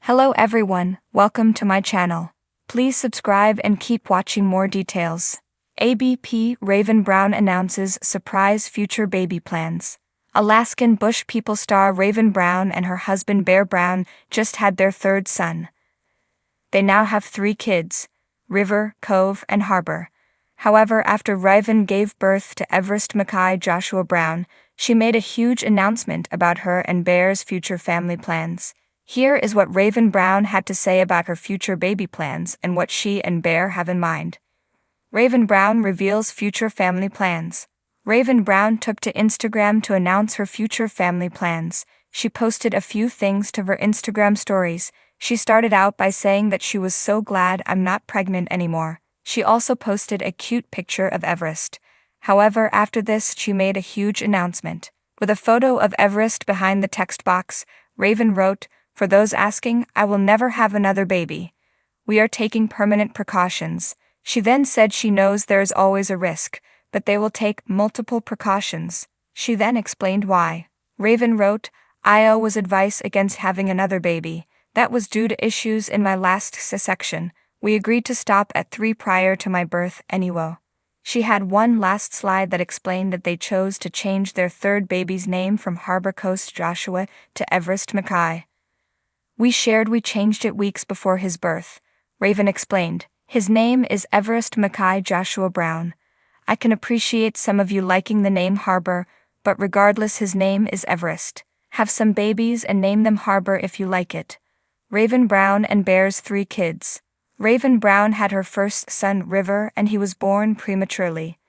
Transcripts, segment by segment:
Hello everyone, welcome to my channel. Please subscribe and keep watching more details. ABP Raiven Brown announces surprise future baby plans. Alaskan bush people star Raiven Brown and her husband Bear Brown just had their third son. They now have 3 kids, River, Cove, and Harbor. However, after Raiven gave birth to Everest Mackay Joshua Brown, she made a huge announcement about her and Bear's future family plans. Here is what Raiven Brown had to say about her future baby plans and what she and Bear have in mind. Raiven Brown reveals future family plans. Raiven Brown took to Instagram to announce her future family plans. She posted a few things to her Instagram stories. She started out by saying that she was so glad I'm not pregnant anymore. She also posted a cute picture of Everest. However, after this, she made a huge announcement. With a photo of Everest behind the text box, Raiven wrote, "For those asking, I will never have another baby. We are taking permanent precautions." She then said she knows there is always a risk, but they will take multiple precautions. She then explained why. Raiven wrote, "I was advice against having another baby. That was due to issues in my last C-section. We agreed to stop at 3 prior to my birth anyway." She had one last slide that explained that they chose to change their third baby's name from Harbor Coast Joshua to Everest Mackay. We changed it weeks before his birth," Raiven explained. "His name is Everest Mackay Joshua Brown. I can appreciate some of you liking the name Harbor, but regardless his name is Everest. Have some babies and name them Harbor if you like it." Raiven Brown and Bear's 3 kids. Raiven Brown had her first son River and he was born prematurely.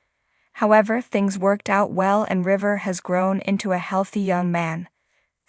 However, things worked out well and River has grown into a healthy young man.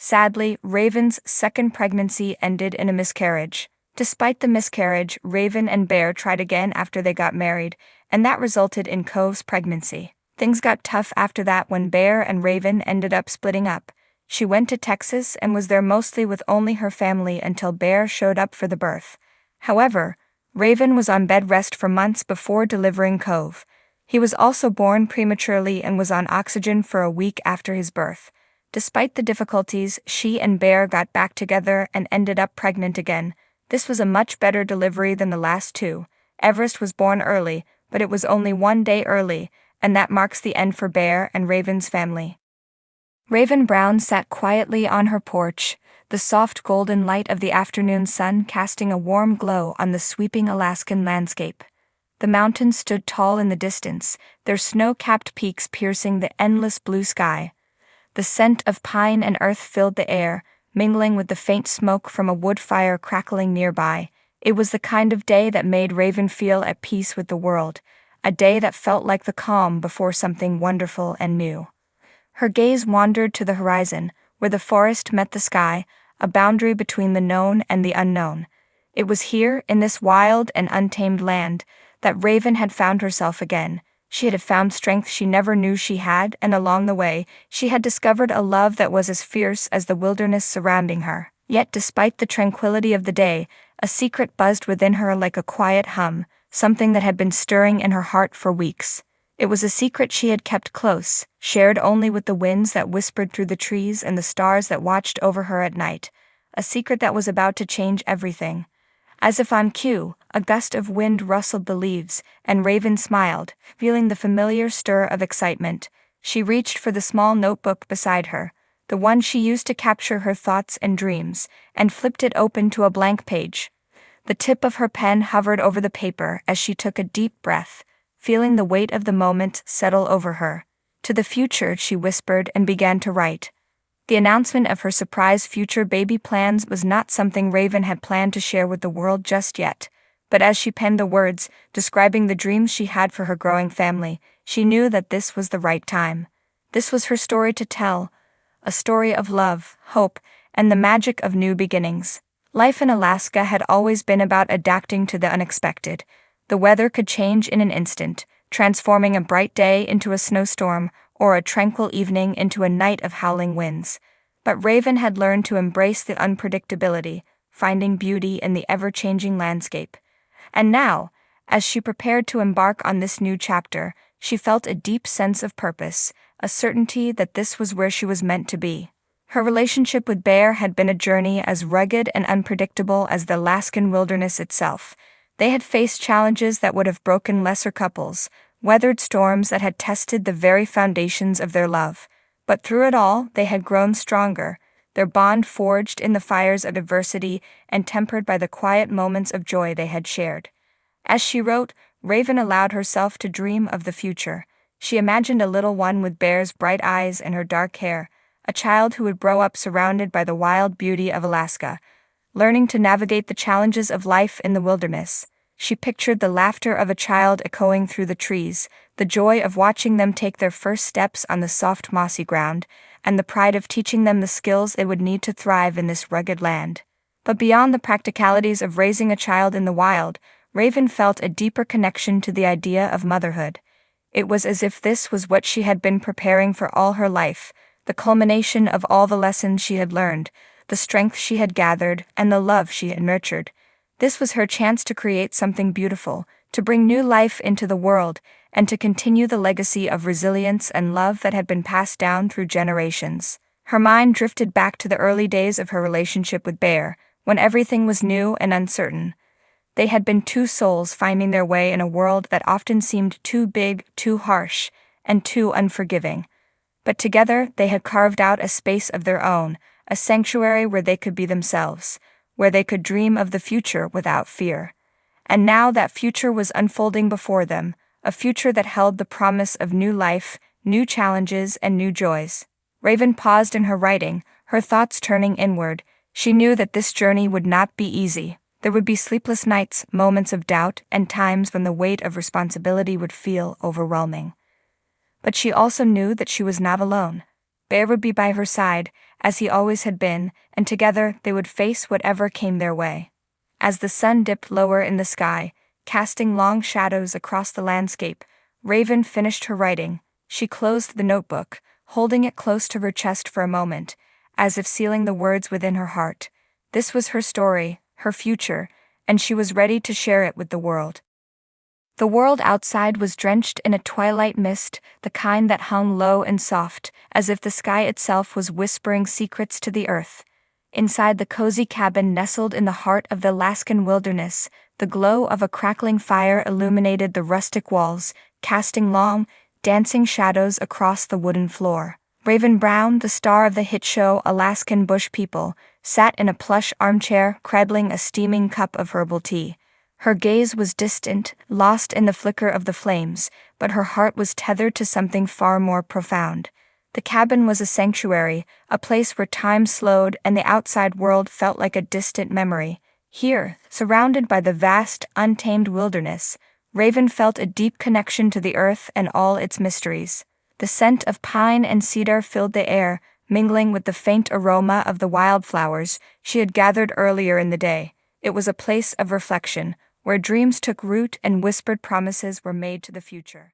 Sadly, Raiven's second pregnancy ended in a miscarriage. Despite the miscarriage, Raiven and Bear tried again after they got married, and that resulted in Cove's pregnancy. Things got tough after that when Bear and Raiven ended up splitting up. She went to Texas and was there mostly with only her family until Bear showed up for the birth. However, Raiven was on bed rest for months before delivering Cove. He was also born prematurely and was on oxygen for a week after his birth. Despite the difficulties, she and Bear got back together and ended up pregnant again. This was a much better delivery than the last 2. Everest was born early, but it was only 1 day early, and that marks the end for Bear and Raiven's family. Raiven Brown sat quietly on her porch, the soft golden light of the afternoon sun casting a warm glow on the sweeping Alaskan landscape. The mountains stood tall in the distance, their snow-capped peaks piercing the endless blue sky. The scent of pine and earth filled the air, mingling with the faint smoke from a wood fire crackling nearby. It was the kind of day that made Raiven feel at peace with the world, a day that felt like the calm before something wonderful and new. Her gaze wandered to the horizon, where the forest met the sky, a boundary between the known and the unknown. It was here, in this wild and untamed land, that Raiven had found herself again. She had found strength she never knew she had, and along the way, she had discovered a love that was as fierce as the wilderness surrounding her. Yet despite the tranquility of the day, a secret buzzed within her like a quiet hum, something that had been stirring in her heart for weeks. It was a secret she had kept close, shared only with the winds that whispered through the trees and the stars that watched over her at night. A secret that was about to change everything. As if on cue, a gust of wind rustled the leaves, and Raiven smiled, feeling the familiar stir of excitement. She reached for the small notebook beside her, the one she used to capture her thoughts and dreams, and flipped it open to a blank page. The tip of her pen hovered over the paper as she took a deep breath, feeling the weight of the moment settle over her. "To the future," she whispered and began to write. The announcement of her surprise future baby plans was not something Raiven had planned to share with the world just yet, but as she penned the words, describing the dreams she had for her growing family, she knew that this was the right time. This was her story to tell, a story of love, hope, and the magic of new beginnings. Life in Alaska had always been about adapting to the unexpected. The weather could change in an instant, transforming a bright day into a snowstorm, or a tranquil evening into a night of howling winds. But Raiven had learned to embrace the unpredictability, finding beauty in the ever-changing landscape. And now, as she prepared to embark on this new chapter, she felt a deep sense of purpose, a certainty that this was where she was meant to be. Her relationship with Bear had been a journey as rugged and unpredictable as the Alaskan wilderness itself. They had faced challenges that would have broken lesser couples, weathered storms that had tested the very foundations of their love. But through it all, they had grown stronger, their bond forged in the fires of adversity and tempered by the quiet moments of joy they had shared. As she wrote, Raven allowed herself to dream of the future. She imagined a little one with Bear's bright eyes and her dark hair, a child who would grow up surrounded by the wild beauty of Alaska, learning to navigate the challenges of life in the wilderness. She pictured the laughter of a child echoing through the trees, the joy of watching them take their first steps on the soft mossy ground, and the pride of teaching them the skills they would need to thrive in this rugged land. But beyond the practicalities of raising a child in the wild, Raven felt a deeper connection to the idea of motherhood. It was as if this was what she had been preparing for all her life, the culmination of all the lessons she had learned, the strength she had gathered, and the love she had nurtured. This was her chance to create something beautiful, to bring new life into the world, and to continue the legacy of resilience and love that had been passed down through generations. Her mind drifted back to the early days of her relationship with Bear, when everything was new and uncertain. They had been two souls finding their way in a world that often seemed too big, too harsh, and too unforgiving. But together they had carved out a space of their own, a sanctuary where they could be themselves, where they could dream of the future without fear. And now that future was unfolding before them, a future that held the promise of new life, new challenges, and new joys. Raven paused in her writing, her thoughts turning inward. She knew that this journey would not be easy. There would be sleepless nights, moments of doubt, and times when the weight of responsibility would feel overwhelming. But she also knew that she was not alone. Bear would be by her side, as he always had been, and together they would face whatever came their way. As the sun dipped lower in the sky, casting long shadows across the landscape, Raven finished her writing. She closed the notebook, holding it close to her chest for a moment, as if sealing the words within her heart. This was her story, her future, and she was ready to share it with the world. The world outside was drenched in a twilight mist, the kind that hung low and soft, as if the sky itself was whispering secrets to the earth. Inside the cozy cabin nestled in the heart of the Alaskan wilderness, the glow of a crackling fire illuminated the rustic walls, casting long, dancing shadows across the wooden floor. Raven Brown, the star of the hit show Alaskan Bush People, sat in a plush armchair cradling a steaming cup of herbal tea. Her gaze was distant, lost in the flicker of the flames, but her heart was tethered to something far more profound. The cabin was a sanctuary, a place where time slowed and the outside world felt like a distant memory. Here, surrounded by the vast, untamed wilderness, Raven felt a deep connection to the earth and all its mysteries. The scent of pine and cedar filled the air, mingling with the faint aroma of the wildflowers she had gathered earlier in the day. It was a place of reflection, where dreams took root and whispered promises were made to the future.